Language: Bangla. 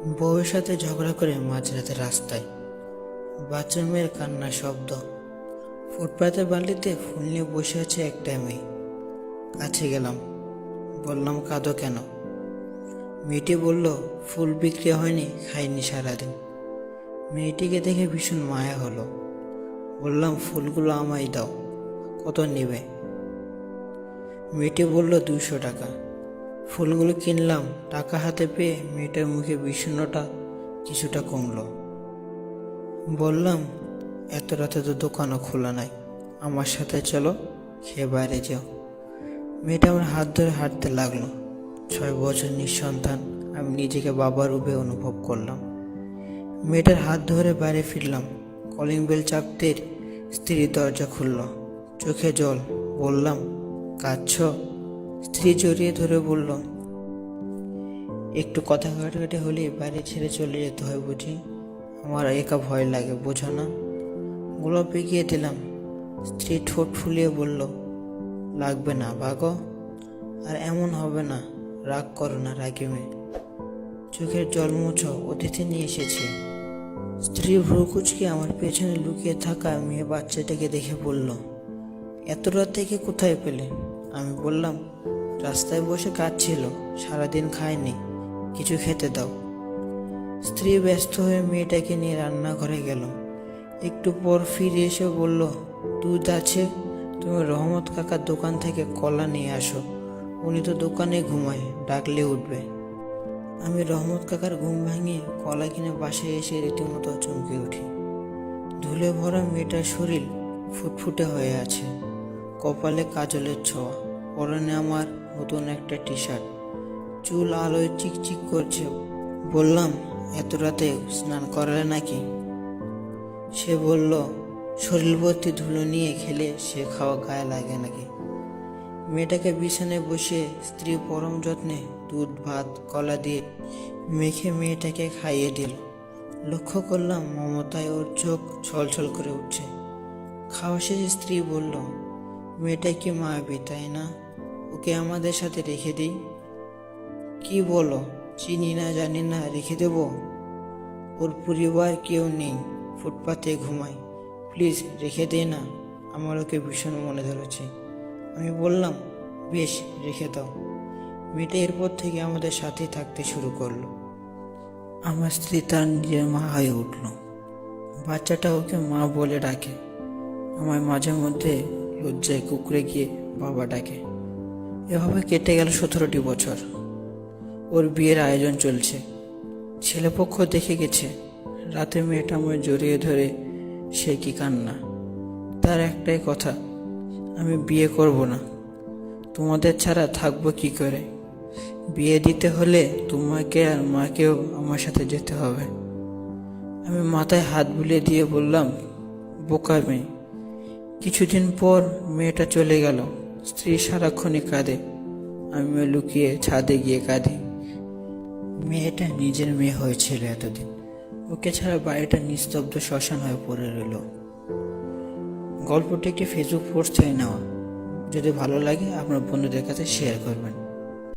বউয়ের সাথে ঝগড়া করে মাঝরাতে রাস্তায়, বাচ্চা মেয়ের কান্নার শব্দ, ফুটপাতের বালিতে ফুল নিয়ে বসে আছে একটা মেয়ে। কাছে গেলাম, বললাম কাঁদো কেন? মেয়েটি বলল ফুল বিক্রি হয়নি, খাইনি সারাদিন। মেয়েটিকে দেখে ভীষণ মায়া হলো। বললাম ফুলগুলো আমায় দাও, কত নেবে? মেয়েটি বলল 200 টাকা। ফুলগুলো কিনলাম। টাকা হাতে পেয়ে মেয়েটার মুখে বিষণ্ণতা কিছুটা কমলো। বললাম এত রাতে তো দোকানও খোলা নাই, আমার সাথে চলো, খেয়ে বাইরে যাও। মেয়েটা আমার হাত ধরে হাঁটতে লাগলো। 6 বছর নিঃসন্তান আমি নিজেকে বাবা রূপে অনুভব করলাম। মেয়েটার হাত ধরে বাইরে ফিরলাম। কলিং বেল চাপতে স্ত্রী দরজা খুলল, চোখে জল। বললাম কাঁদছ? স্ত্রী জড়িয়ে ধরে বলল, একটু কথা কাটাকাটি হলে বাড়ি ছেড়ে চলে যেতে হয় বুঝি? আমার একা ভয় লাগে, বোঝো না? গোলাপ এগিয়ে দিলাম। স্ত্রী ঠোঁট ফুলিয়ে বলল, লাগবে না, ভাগো। আর এমন হবে না, রাগ করো না, রাগি মেয়ে। চোখের জল মুছো, অতিথি নিয়ে এসেছি। স্ত্রী ভ্রুকুচকে আমার পেছনে লুকিয়ে থাকা মেয়ে বাচ্চাটাকে দেখে বলল, এত রাত থেকে কোথায় পেলে? আমি বললাম রাস্তায় বসে কাঁদছিল, সারাদিন খায়নি, কিছু খেতে দাও। স্ত্রী ব্যস্ত হয়ে মেয়েটাকে নিয়ে রান্নাঘরে গেল। একটু পর ফিরে এসে বলল, দুধ আছে, তুমি রহমত কাকার দোকান থেকে কলা নিয়ে আসো, উনি তো দোকানে ঘুমায়, ডাকলে উঠবে। আমি রহমত কাকার ঘুম ভাঙিয়ে কলা কিনে বাসায় এসে রীতিমতো চমকে উঠি। ধুলে ভরা মেয়েটার শরীর ফুটফুটে হয়ে আছে, কপালে কাজলের ছোঁয়া, পরনে আমার নতুন একটা টি শার্ট, চুল আলোয় চিকচিক করছে। বললাম এত রাতে স্নান করালে নাকি? সে বলল শরীর ভর্তি ধুলো নিয়ে খেলে সে খাওয়া গায়ে লাগে নাকি। মেয়েটাকে বিছানায় বসে স্ত্রী পরম যত্নে দুধ ভাত কলা দিয়ে মেখে মেয়েটাকে খাইয়ে দিল। লক্ষ্য করলাম মমতায় ওর চোখ ছলছল করে উঠছে। খাওয়া শেষে স্ত্রী বলল, মেয়েটা কি মায়াবী তাই না? ওকে আমাদের সাথে রেখে দিই? কি বলো? চিনি না জানি না, রেখে দেব? ওর পরিবার কেউ নেই, ফুটপাতে ঘুমায়, প্লিজ রেখে দে না, আমার ওকে ভীষণ মনে ধরেছে। আমি বললাম বেশ, রেখে দাও। মেয়েটা এরপর থেকে আমাদের সাথেই থাকতে শুরু করলো। আমার স্ত্রী তার নিজের মা হয়ে উঠল। বাচ্চাটা ওকে মা বলে ডাকে। আমার মাঝে মধ্যে লজ্জায় কুকড়ে গিয়ে বাবা ডাকে। এভাবে কেটে গেল 17টি বছর। ওর বিয়ের আয়োজন চলছে। ছেলেপক্ষ দেখে গেছে। রাতে মেয়েটা আমায় জড়িয়ে ধরে সে কি কান্না। তার একটাই কথা, আমি বিয়ে করব না, তোমাদের ছাড়া থাকবো কি করে? বিয়ে দিতে হলে তোমাকে আর মাকেও আমার সাথে যেতে হবে। আমি মাথায় হাত বুলিয়ে দিয়ে বললাম, বোকা মেয়ে। কিছুদিন পর মেয়েটা চলে গেল। স্ত্রী সারাক্ষণই কাঁদে, আমিও লুকিয়ে ছাদে গিয়ে কাঁদি। মেয়েটা নিজের মেয়ে হয়েছিল এতদিন, ওকে ছাড়া বাড়িটা নিস্তব্ধ শ্মশান হয়ে পড়ে রইল। গল্পটি একটি ফেসবুক পোস্ট থেকে নেওয়া। যদি ভালো লাগে আপনার বন্ধুদের কাছে শেয়ার করবেন।